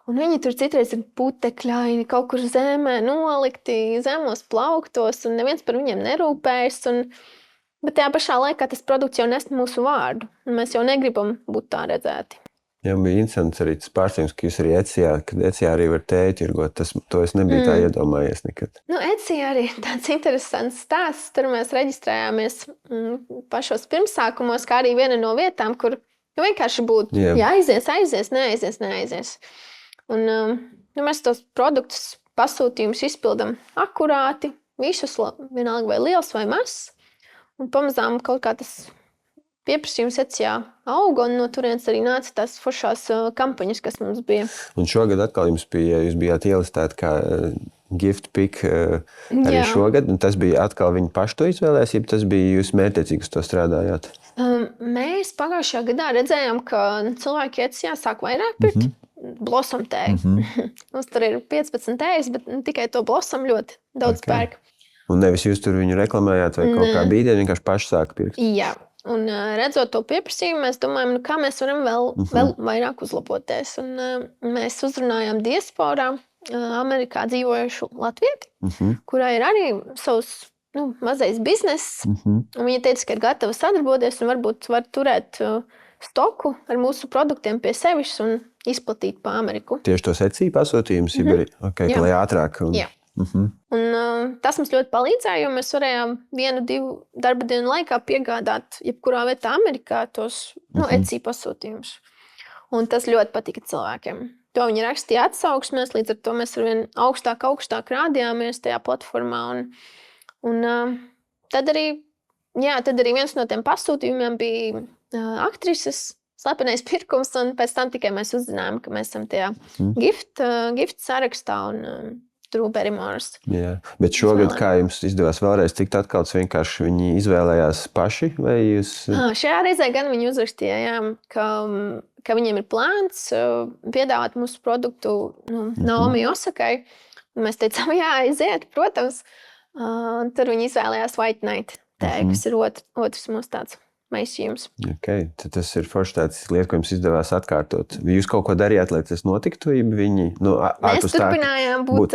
un viņi tur citreiz ir putekļaini, kaut kur zemē nolikti, zemos plauktos, un neviens par viņiem nerūpējas. Bet tajā pašā laikā tas produkts jau nes mūsu vārdu, un mēs jau negribam būt tā redzēti. Jā, bija interesants arī tas pārsteigums, ka jūs arī Etsijā arī var tēju tirgot. To es nebiju tā iedomājies nekad. Etsijā arī tāds interesants stāsts. Tur mēs reģistrējāmies pašos pirmsākumos, kā arī viena no vietām, kur vienkārši būtu aizies, neaizies. Un mēs tos produktus pasūtījumus izpildam akurāti, visus, vienalga vai liels vai mazs. Un pamazām kaut kā tas pieprasījums Etsijā auga, un no turienes arī nāca tās foršās kampaņas, kas mums bija. Un šogad atkal jūs bijāt ielistēti kā gift pick arī šogad, un tas bija atkal viņi paši to izvēlējās, ja tas bija jūs mērķiecīgi uz to strādājāt? Mēs pagājušajā gadā redzējām, ka cilvēki Etsijā sāk vairāk pirkt Blossom tēju. Mums tur ir 15 tējas, bet tikai to Blossom ļoti daudz pērk. Un nevis jūs tur viņu reklamējāt vai kaut kā bīdē, vienkārši paši sāka pirkt? Jā. Un redzot to pieprasījumu, mēs domājam, kā mēs varam vēl vairāk uzlaboties. Un mēs uzrunājām diasporā Amerikā dzīvojušu latvieti, kurā ir arī savs mazais bizness. Un viņa teica, ka ir gatava sadarboties un varbūt var turēt stoku ar mūsu produktiem pie sevis un izplatīt pa Ameriku. Tieši tos Etsija pasūtījumus, lai ātrāk. Jā. Un tas mums ļoti palīdzēja, jo mēs varējām 1-2 darba dienu laikā piegādāt jebkurā vietā Amerikā tos Etsija pasūtījumus. Un tas ļoti patika cilvēkiem. To viņi rakstīja atsauksmēs, līdz ar to mēs arvien augstāk rādījāmies tajā platformā. Un tad arī viens no tiem pasūtījumiem bija aktrises slepenais pirkums, un pēc tam tikai mēs uzzinājām, ka mēs esam tajā gift sarakstā un Drew Barrymores. Jā, bet šogad kā jums izdevās vēlreiz tikt atkal, vienkārši viņi izvēlējās paši, vai jūs? Šajā reizē gan viņi uzrakstīja, ka viņiem ir plāns piedāvāt mūsu produktu Naomi Osakai. Mēs teicām, jā, aiziet, protams. Tur viņi izvēlējās White Night tēju, kas ir otrs mūsu tāds maisījums. Tad tas ir forši tāds lieta, ko jums izdevās atkārtot. Jūs kaut ko darījāt, lai tas notiktu, ja viņi mēs turpinājām būt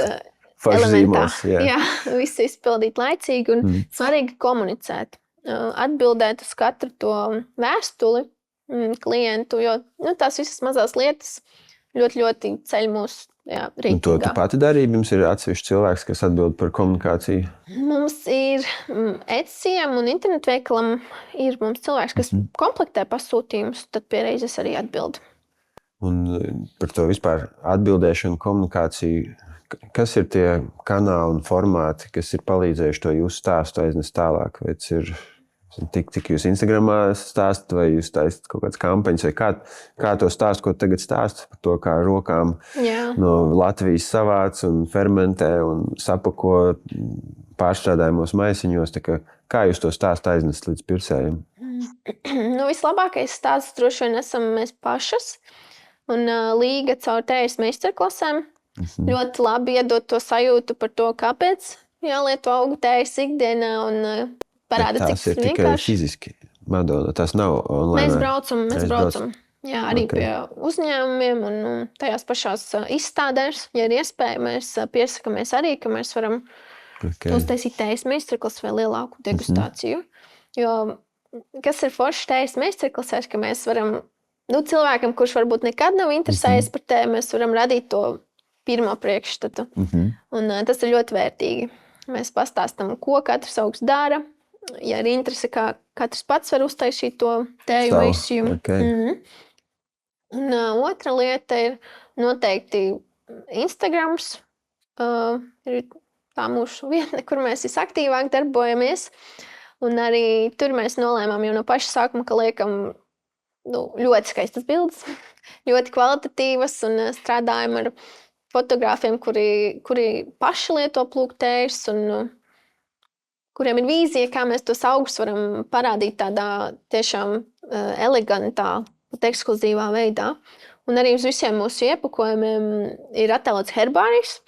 elementā. Jā, visu izpildīt laicīgi un svarīgi komunicēt. Atbildēt uz katru to vēstuli klientu, jo tās visas mazās lietas ļoti ceļ mūsu rītīgā. To pati darība, jums ir atsevišķi cilvēks, kas atbild par komunikāciju? Mums ir Etsijam un internetveikalam ir mums cilvēks, kas komplektē pasūtījumus, tad pie reizes arī atbild. Un par to vispār atbildēšanu, komunikāciju, kas ir tie kanāli un formāti, kas ir palīdzējuši to jūsu stāstu aiznest tālāk? Vai tas ir cik jūs Instagramā stāstat, vai jūs taisat kaut kādas kampaņas, vai kā to stāst, ko tagad stāstat par to, kā rokām no Latvijas savāc un fermentē un sapako pārstrādājumos maisiņos. Kā jūs to stāstu aiznest līdz pircējiem? Vislabākais stāsts droši vien esam mēs pašas. Un Līga caur tējas meistarklasēm ļoti labi iedod to sajūtu par to, kāpēc jālieto augu tējas ikdienā un parāda, cik tas ir tikai fiziski, Madona, tas nav online. Mēs braucam. Jā, arī pie uzņēmumiem un tajās pašās izstādēs, ja ir iespēja, mēs piesakamies arī, ka mēs varam uztaisīt tējas meistarklases vai lielāku degustāciju. Jo, kas ir forši tējas meistarklasēs, ka mēs varam, cilvēkam, kurš varbūt nekad nav interesējies par tēju, mēs varam radīt to pirmo priekšstatu. Un tas ir ļoti vērtīgi. Mēs pastāstam, ko katrs augs dara. Ja ir interese, kā katrs pats var uztaisīt to tēju maisījumu. Un otra lieta ir noteikti Instagrams. Ir tā mūsu vietne, kur mēs visaktīvāk darbojamies. Un arī tur mēs nolēmām jau no paša sākuma, ka liekam ļoti skaistas bildes, ļoti kvalitatīvas un strādājam ar fotogrāfiem, kuri paši lieto plūktējus un kuriem ir vīzija, kā mēs tos augus varam parādīt tādā tiešām elegantā, ekskluzīvā veidā. Un arī uz visiem mūsu iepakojumiem ir attēlots herbārijs.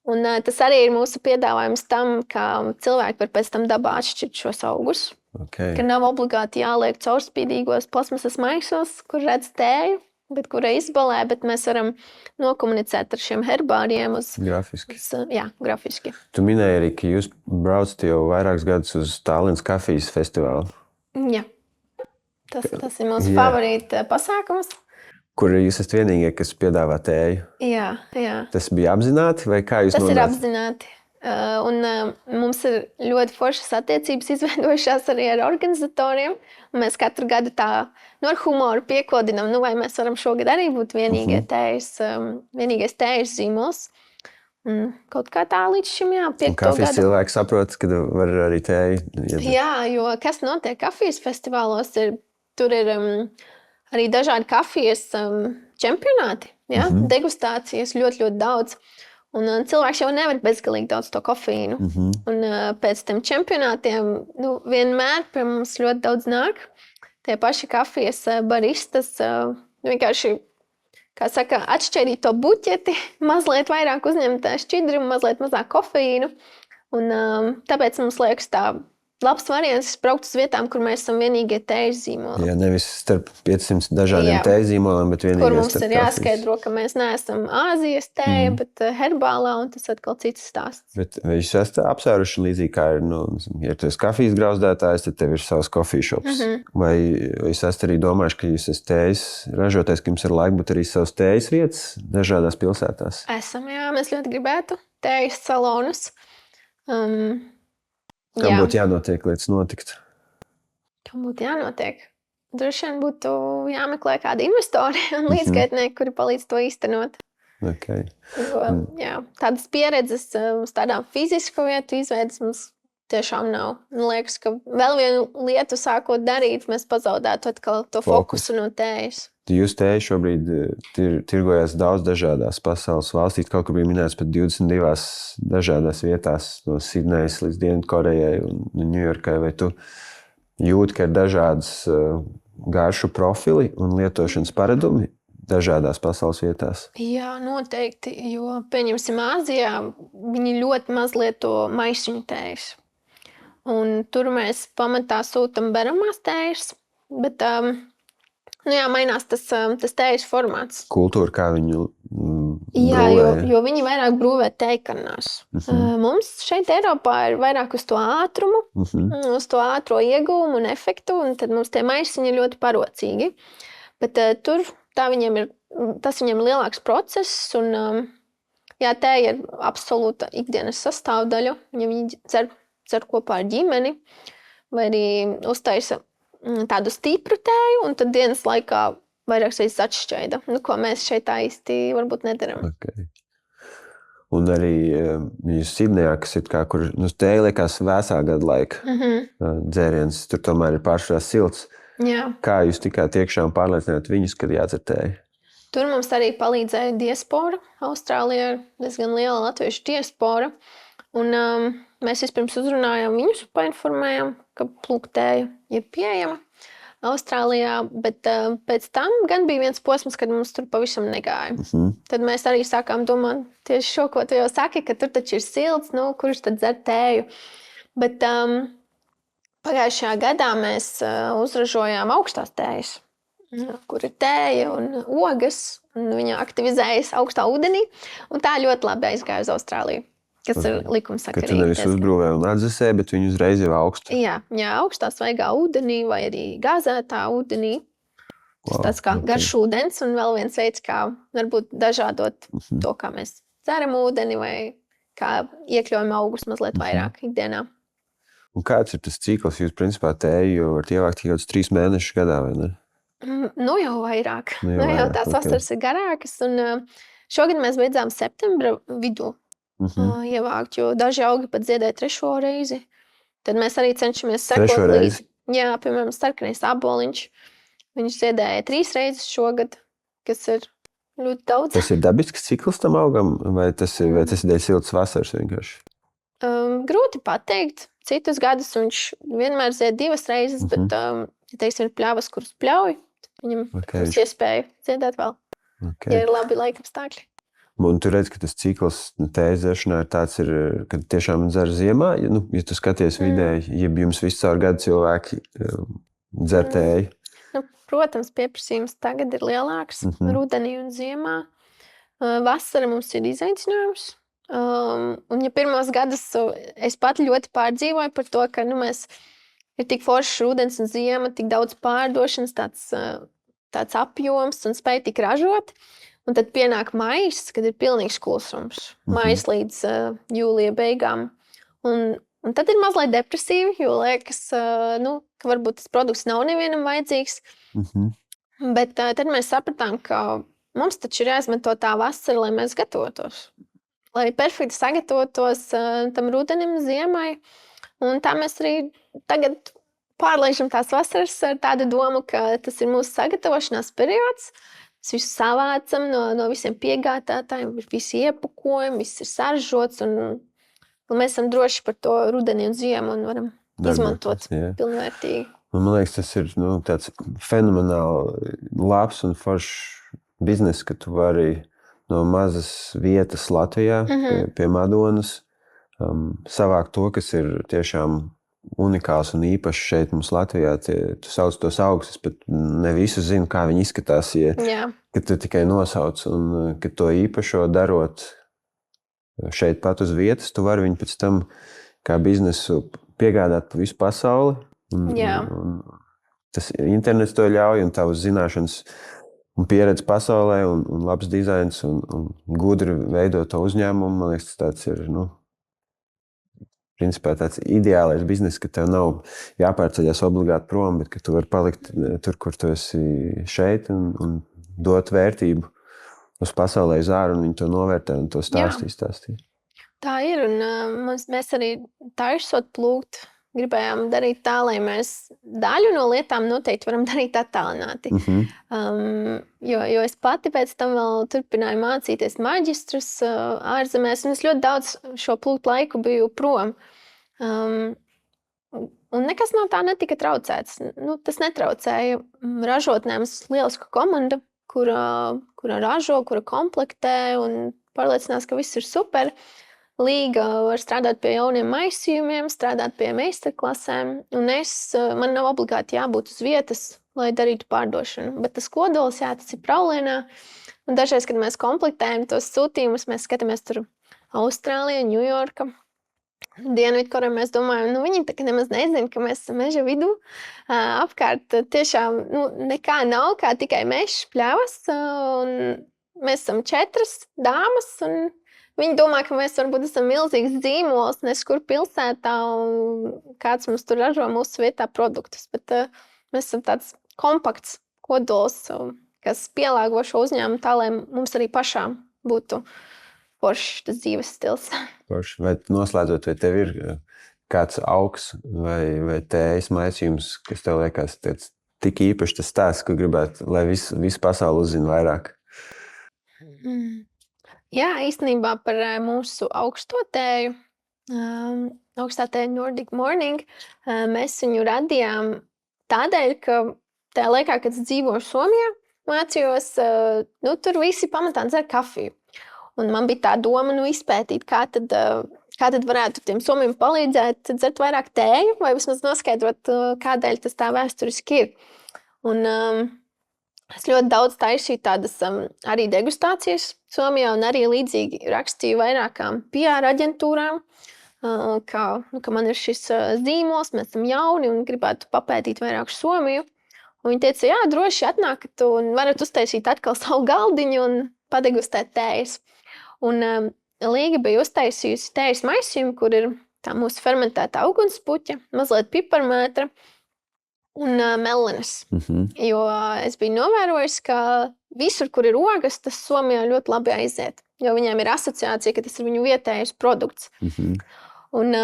Un tas arī ir mūsu piedāvājums tam, kā cilvēki var pēc tam dabā atšķirt šos augus. Okay. Ka nav obligāti jāliek caurspīdīgos plasmasas maisos, kur redz tēju, bet kura izbalē, bet mēs varam nokomunicēt ar šiem herbāriem grafiski. Grafiski. Tu minēji arī, ka jūs braucat jau vairākus gadus uz Tallinas kafijas festivālu. Jā. Tas ir mūsu favorīta pasākums. Kur jūs esat vienīgie, kas piedāvā tēju? Jā. Tas bija apzināti vai kā jūs Tas ir apzināti. Un mums ir ļoti foršas attiecības izveidojušās arī ar organizatoriem. Un mēs katru gadu tā ar humoru piekodinam, vai mēs varam šogad arī būt vienīgais tējas zīmols. Kaut kā tā līdz šim, kafijas cilvēki saprot, ka var arī tēju. Jā, jo kas notiek kafijas festivālos, tur ir arī dažādi kafijas čempionāti, degustācijas ļoti, ļoti daudz. Un cilvēks jau nevar bezgalīgi daudz to kofīnu. Un pēc tam čempionātiem vienmēr pie mums ļoti daudz nāk. Tie paši kafijas baristas vienkārši, kā saka, atšķaidīt to buķeti, mazliet vairāk uzņemt šķidrumu, mazliet mazāk kofīnu. Un tāpēc mums liekas tā labs variants braukt uz vietām, kur mēs esam vienīgie tējas zīmoli. Jā, nevis starp 500 dažādiem tējas zīmoliem, bet vienīgie kur mums starp ir jāskaidro, ka mēs neesam Āzijas tēja, bet herbālā, un tas atkal cits stāsts. Bet vai jūs esat apsvēruši līdzīgi, kā ir, ja tu esi kafijas grauzdētājs, tad tev ir savs coffee shops. Vai jūs esat arī domājuši, ka jūs esat tējas ražotājs, ka jums ir laika, bet arī savas tējas vietas dažādās pilsētās? Esam, jā, mēs ļoti gribētu tējas salonus. Kam būtu jānotiek, lai tas notiktu? Kam būtu jānotiek? Droši vien būtu jāmeklē kādi investori un līdzgaitnieki, kuri palīdz to īstenot. Okay. Tādas pieredzes uz tādām fizisku vietu izveidas mums tiešām nav. Man liekas, ka vēl vienu lietu sākot darīt, mēs pazaudētu atkal to fokusu no tējas. Jūs tēju šobrīd tirgojās daudz dažādās pasaules valstīs. Kaut kur bija minēts pat 22 dažādās vietās, no Sidnejas līdz Dienvidkorejai un Ņujorkai. Vai tu jūti, ka ir dažādas garšu profili un lietošanas paradumi dažādās pasaules vietās? Jā, noteikti, jo, pieņemsim, Āzijā viņi ļoti maz lieto maisiņu tējas. Un tur mēs pamatā sūtam beramās tējas, bet mainās tas tējas formāts. Kultūra, kā viņu Jā, jo viņi vairāk brūvē tejkarnās. Mums šeit Eiropā ir vairāk uz to ātrumu, uz to ātro ieguvumu un efektu, un tad mums tie maisiņi ir ļoti parocīgi. Bet tur tas viņiem ir lielāks process, un tēja ir absolūta ikdienas sastāvdaļa. Ja viņi cer kopā ar ģimeni, vai arī uztaisa tādu stipru tēju, un tad dienas laikā vairākas reizes atšķaida. Ko mēs šeit tā īsti varbūt nedaram. Okay. Un arī jūs Sidnejā, kas ir kā, kur tēja liekas vēsā gada laika dzēriens, tur tomēr ir pārsvarā silts. Jā. Kā jūs tikāt iekšā un pārliecināt viņus, kad jādzer tēja? Tur mums arī palīdzēja diaspora. Austrālijā ir diezgan liela latviešu diaspora. Un mēs vispirms uzrunājām viņus, painformējām, ka plūktēja ir pieejama Austrālijā, bet pēc tam gan bija viens posms, kad mums tur pavisam negāja. Tad mēs arī sākām domāt tieši šo, ko tu jau saki, ka tur taču ir silts, kurš tad dzer tēju. Bet pagājušajā gadā mēs uzražojām augstās tējas, kur ir tēja un ogas, un viņa aktivizējas augstā ūdenī, un tā ļoti labi aizgāja uz Austrāliju. Kas ir likumsakarīgi. Ka tu nevis uzbrūvē un atdzesē, bet viņi uzreiz jau augstu. Jā, augstā svaigā ūdenī vai arī gāzētā ūdenī. Tas tāds kā garš ūdens, un vēl viens veids, kā varbūt dažādot to, kā mēs dzeram ūdeni vai kā iekļaujam augus mazliet vairāk ikdienā. Un kāds ir tas cikls? Jūs principā tēju varat ievākt tikai 3 mēnešus gadā, vai ne? Jau vairāk. Jau tās vasaras ir garākas, un šogad mēs beidzām septembra vidū. Ievākt, jo daži augi pat ziedē 3. reizi. Tad mēs arī cenšamies sekot līdzi. Jā, piemēram, sarkanais aboliņš. Viņš ziedēja 3 reizes šogad, kas ir ļoti daudz. Tas ir dabisks cikls tam augam, vai tas ir dēļ siltas vasaras vienkārši? Grūti pateikt. citus gadus, un viņš vienmēr zied 2 reizes, bet, ja teiksim, ir pļavas, kuras pļauj, tad viņam būs iespēja ziedēt vēl, ja ir labi laikapstākļi. Un tu redz, ka tas cikls tējas dzeršanā ir tāds, kad tiešām dzer ziemā, ja tu skaties vidēji, ja jums visu caur gadu cilvēki dzer tēju? Protams, pieprasījums tagad ir lielāks rudenī un ziemā. Vasara mums ir izaicinājums. Un ja pirmos gadus es pat ļoti pārdzīvoju par to, ka mēs ir tik foršs rudens un ziema, tik daudz pārdošanas, tāds apjoms un spēj tik ražot. Un tad pienāk maijs, kad ir pilnīgs klusums. Maijs līdz jūlija beigām. Un tad ir mazliet depresīvi, jo liekas, ka varbūt tas produkts nav nevienam vajadzīgs. Bet tad mēs sapratām, ka mums taču ir jāizmanto tā vasara, lai mēs gatavotos. Lai perfekti sagatavotos tam rudenim, ziemai. Un tā mēs arī tagad pārlaižam tās vasaras ar tādu domu, ka tas ir mūsu sagatavošanās periods. Mēs visu savācam no visiem piegādātājiem, visi iepakojumi, viss ir saražots, un mēs esam droši par to rudeni un ziemu un varam izmantot pilnvērtīgi. Man liekas, tas ir tāds fenomenāli labs un foršs biznes, ka tu vari no mazas vietas Latvijā pie Madonas savākt to, kas ir tiešām unikāls un īpašs šeit mums Latvijā. Tu sauc tos augstus, bet ne visu zinu, kā viņi izskatās, kad tu tikai nosauc. Un kad to īpašo darot šeit pat uz vietas, tu vari viņu pēc tam kā biznesu piegādāt pa visu pasauli. Un tas internets to ļauj, un tavas zināšanas un pieredze pasaulē, un labs dizains, un gudri veidot to uzņēmumu. Man liekas, tas tāds ir, principā tāds ideālais biznes, ka tev nav jāpārceļas obligāti prom, bet ka tu vari palikt tur, kur tu esi šeit un dot vērtību uz pasaulē uz āru, un viņi to novērtē un to stāstī. Tā ir, un mēs arī taisot plūgt gribējām darīt tā, lai mēs daļu no lietām noteikti varam darīt attālināti. Jo es pati pēc tam vēl turpināju mācīties maģistrus ārzemēs, un es ļoti daudz šo plūgt laiku biju prom. Un nekas no tā netika traucēts. Tas netraucēja ražotnēm. Mums ir lieliska komanda, kura ražo, kura komplektē un pārliecinās, ka viss ir super. Līga var strādāt pie jauniem maisījumiem, strādāt pie meistarklasēm, un man nav obligāti jābūt uz vietas, lai darītu pārdošanu. Bet tas kodols, tas ir Praulienā, un dažreiz, kad mēs komplektējam tos sūtījumus, mēs skatāmies tur Austrālija, Ņujorka, Dienvidkoreja, mēs domājam, viņi tā kā nemaz nezina, ka mēs esam meža vidū. Apkārt tiešām nekā nav, kā tikai mežs, pļavas, un mēs esam 4 dāmas, un viņi domā, ka mēs varbūt esam milzīgs dzīmols, neskur pilsētā, un kāds mums tur ražo mūsu vietā produktus. Bet mēs esam tāds kompakts kodols, kas pielāgo šo uzņēmumu tā, lai mums arī pašām būtu foršs tas dzīves stils. Vai noslēdzot, vai tev ir kāds augs vai tējas maisījums, kas tev liekas tik īpaši tas stāsts, ka gribētu, lai visu pasauli uzzina vairāk? Jā, īstenībā par mūsu augsto tēju, augstā tēja Nordic Morning, mēs viņu radījām tādēļ, ka tajā laikā, kad es dzīvoju Somijā, mācījos, tur visi pamatā dzer kafiju. Un man bija tā doma izpētīt, kā tad varētu tiem somiem palīdzēt dzert vairāk tēju, vai vismaz noskaidrot, kādēļ tas tā vēsturiski ir. Un es ļoti daudz taisīju tādas arī degustācijas Somijā, un arī līdzīgi rakstīju vairākām PR aģentūrām, ka man ir šis zīmols, mēs esam jauni un gribētu papētīt vairāk Somiju. Un viņi teica, jā, droši atnākat un varat uztaisīt atkal savu galdiņu un padegustēt tējas. Un Līga bija uztaisījusi tējas maisījumu, kur ir tā mūsu fermentēta ugunspuķa, mazliet piparmētra un melenes. Jo es biju novērojusi, ka visur, kur ir ogas, tas Somijā ļoti labi aiziet. Jo viņiem ir asociācija, ka tas ir viņu vietējais produkts. Un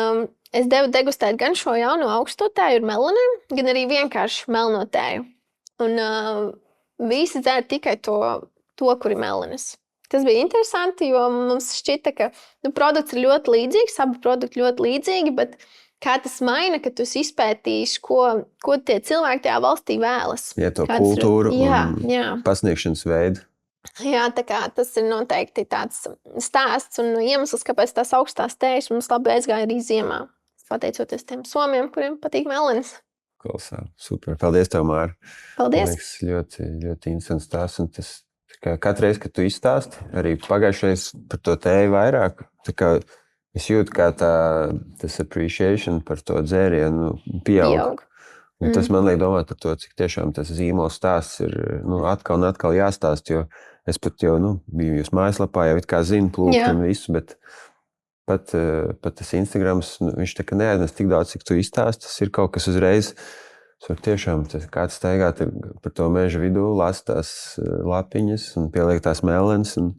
es devu degustēt gan šo jauno augsto tēju ar melenēm, gan arī vienkārši melno tēju. Un visi dzer tikai to, kur ir melenes. Tas bija interesanti, jo mums šķita, ka produkts ir ļoti līdzīgs, abi produkti ļoti līdzīgi, bet kā tas maina, ka tu izpētīsi, ko tie cilvēki tajā valstī vēlas. Ja to Kādas kultūru un pasniegšanas veidu. Jā, tā kā tas ir noteikti tāds stāsts un iemesls, kāpēc tās augstās tējas mums labi aizgāja arī ziemā. Pateicoties tiem somiem, kuriem patīk melens. Kolosāli. Super. Paldies tev, Māra. Paldies. Liekas, ļoti, ļoti interesants stāsts. Un tas, katru reizi, kad tu izstāsti, arī pagājušais par to tēju vairāk, es jūtu, kā tas appreciation par to dzērienu pieaug. Un tas man liek domāt par to, cik tiešām tas zīmols stāsts ir atkal un atkal jāstāst, jo es pat jau biju jūs mājaslapā, jau it kā zinu plūkt un visu, bet pat tas Instagrams, viņš tā kā neaiznes tik daudz, cik tu izstāsti, tas ir kaut kas uzreiz, tiešām kāds staigāt par to meža vidū, lasa tās lapiņas un pieliek tās melens, un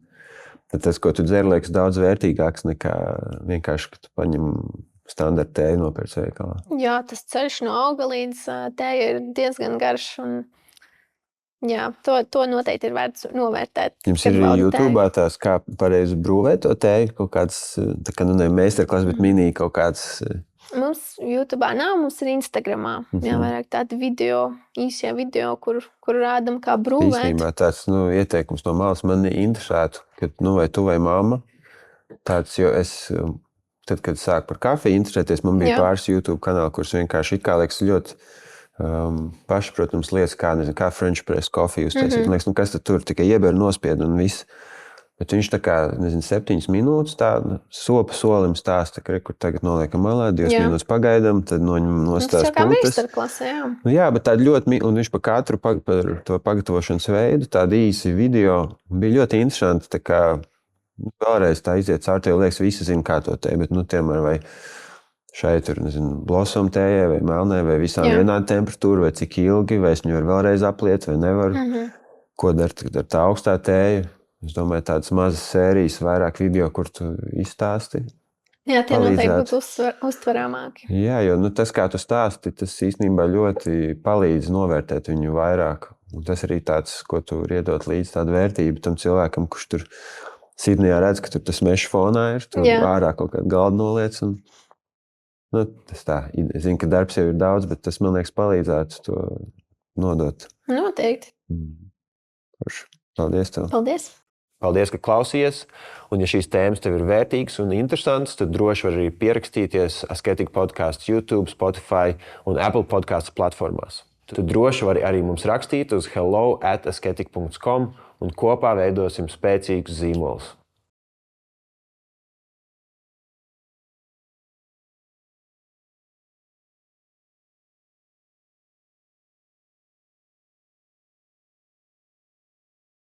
tad tas, ko tu dzer, liekas daudz vērtīgāks nekā vienkārši, ka tu paņem standarta tēju nopērc veikalā. Jā, tas ceļš no auga līdz tēja ir diezgan garš, un jā, to noteikti ir vērts novērtēt. Jums ir YouTube'ā tās, kā pareizi brūvēt to tēju, kaut kāds, tā kā ne meistarklas, bet mini kaut kāds... Mums YouTube'ā nav, mums ir Instagramā. Jā, vairāk tādi īsie video, kur rādam, kā brūvēt. Īstenībā tāds ieteikums no malas man interesētu, ka vai tu vai mamma, tāds, jo es... Tad, kad sāku par kafiju interesēties, man bija pāris YouTube kanāli, kurus vienkārši liekas ļoti pašprotams lietas, kā French press kofiju uztaisīt. Liekas, kas tad tur tikai ieber nospied un viss. Bet viņš tā kā, 7 minūtes tādu sopa solim stāsta, kur tagad noliekam malā, 2 minūtes pagaidam, tad noņem nostās putas. Tas jau kā meistarklase, jā. Bet tādi ļoti, un viņš par katru par to pagatavošanas veidu, tādi īsi video, bija ļoti interesanti, tā kā vēlreiz tā iziet caur tevi, liekas, visi zina, kā to tēju, bet, tiemēr vai šai tur, blossom tējai, vai melnai, vai visām vienāda temperatūra, vai cik ilgi, vai es viņu var vēlreiz apliet, vai nevar. Ko dar tā augstā tēja? Es domāju, tādas mazas sērijas, vairāk video, kur tu izstāsti. Jā, tie noteikti būtu uztveramāki. Jā, jo tas, kā tu stāsti, tas īstenībā ļoti palīdz novērtēt viņu vairāk. Un tas arī tāds, ko tu iedot līdz tādu vērtību tam cilvēkam, kurš tur Sidnejā redz, ka tur tas meža fonā ir, tur ārā kaut kāda galda noliec. Un, tas tā, es zinu, ka darbs jau ir daudz, bet tas, man liekas, palīdzētu to nodot. Noteikti. Paldies tev. Paldies. Paldies, ka klausījies. Un ja šīs tēmas tev ir vērtīgas un interesantas, tad droši var arī pierakstīties Asketika podcasts YouTube, Spotify un Apple podcasts platformās. Tad droši var arī mums rakstīt uz hello@asketika.com un kopā veidosim spēcīgus zīmolus.